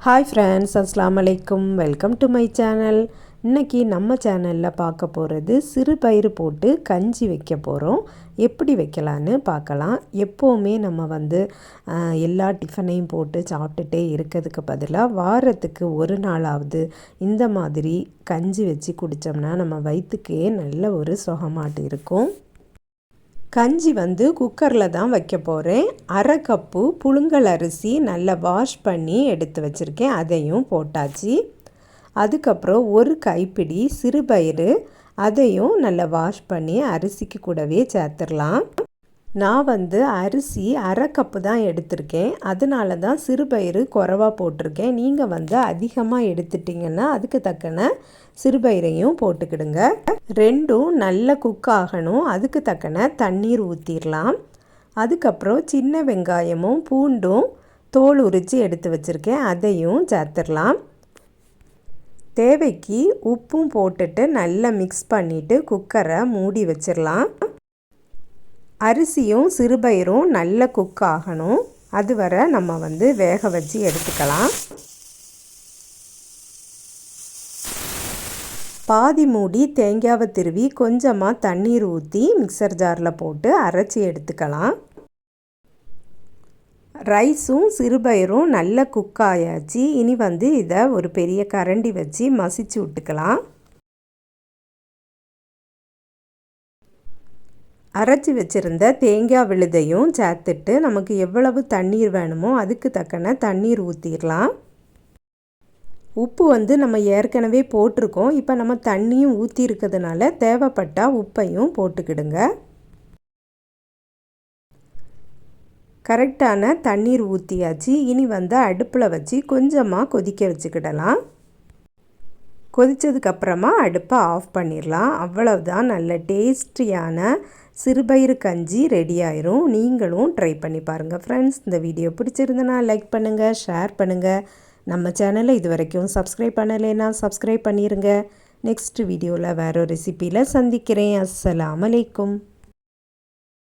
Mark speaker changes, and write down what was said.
Speaker 1: Hi friends, Assalamu alaikum. Welcome to my channel. இன்னைக்கு நம்ம சேனலில் பார்க்க போகிறது சிறு பயிறு போட்டு கஞ்சி வைக்க போகிறோம். எப்படி வைக்கலான்னு பார்க்கலாம். எப்போவுமே நம்ம எல்லா டிஃபனையும் போட்டு சாப்பிட்டுட்டே இருக்கிறதுக்கு பதிலாக வாரத்துக்கு ஒரு நாளாவது இந்த மாதிரி கஞ்சி வச்சு குடித்தோம்னா நம்ம வயிற்றுக்கே நல்ல ஒரு சுகமாட்டு இருக்கும். கஞ்சி குக்கரில் தான் வைக்க போகிறேன். அரை கப்பு புழுங்கல் அரிசி நல்லா வாஷ் பண்ணி எடுத்து வச்சுருக்கேன், அதையும் போட்டாச்சு. அதுக்கப்புறம் ஒரு கைப்பிடி சிறுபயிறு, அதையும் நல்லா வாஷ் பண்ணி அரிசிக்கு கூடவே சேர்த்துடலாம். நான் அரிசி அரை கப்பு தான் எடுத்திருக்கேன், அதனால தான் சிறுபயிறு குறைவாக போட்டிருக்கேன். நீங்கள் அதிகமாக எடுத்துட்டிங்கன்னா அதுக்கு தக்கன சிறுபயிரையும் போட்டுக்கிடுங்க. ரெண்டும் நல்ல குக் ஆகணும், அதுக்கு தக்கன தண்ணீர் ஊற்றிடலாம். அதுக்கப்புறம் சின்ன வெங்காயமும் பூண்டும் தோல் உரித்து எடுத்து வச்சுருக்கேன், அதையும் சேர்த்துடலாம். தேவைக்கு உப்பும் போட்டுட்டு நல்லா மிக்ஸ் பண்ணிவிட்டு குக்கரை மூடி வச்சிடலாம். அரிசியும் சிறுபயிரும் நல்ல குக் ஆகணும், அதுவரை நம்ம வேக வச்சு எடுத்துக்கலாம். பாதி மூடி தேங்காவை திருவி கொஞ்சமாக தண்ணீர் ஊற்றி மிக்சர் ஜாரில் போட்டு அரைச்சி எடுத்துக்கலாம். ரைஸும் சிறுபயிரும் நல்ல குக் ஆயாச்சு. இனி இதை ஒரு பெரிய கரண்டி வச்சு மசிச்சு விட்டுக்கலாம். அரைச்சி வச்சுருந்த தேங்காய் விழுதையும் சேர்த்துட்டு நமக்கு எவ்வளவு தண்ணீர் வேணுமோ அதுக்கு தக்கன தண்ணீர் ஊற்றிடலாம். உப்பு நம்ம ஏற்கனவே போட்டிருக்கோம், இப்போ நம்ம தண்ணியும் ஊற்றி இருக்கிறதுனால தேவைப்பட்டால் உப்பையும் போட்டுக்கிடுங்க. கரெக்டான தண்ணீர் ஊற்றியாச்சு. இனி அடுப்பில் வச்சு கொஞ்சமாக கொதிக்க வச்சுக்கிடலாம். கொதித்ததுக்கப்புறமா அடுப்பை ஆஃப் பண்ணிடலாம். அவ்வளவுதான், நல்ல டேஸ்டியான சிறுபயிறு கஞ்சி ரெடி ஆயிரும். நீங்களும் ட்ரை பண்ணி பாருங்கள் ஃப்ரெண்ட்ஸ். இந்த வீடியோ பிடிச்சிருந்தனா லைக் பண்ணுங்கள், ஷேர் பண்ணுங்கள். நம்ம சேனலை இது வரைக்கும் சப்ஸ்கிரைப் பண்ணலைன்னா சப்ஸ்கிரைப் பண்ணிடுங்க. நெக்ஸ்ட் வீடியோவில் வேறு ஒரு ரெசிப்பியில் சந்திக்கிறேன். அஸ்ஸலாமு அலைக்கும்.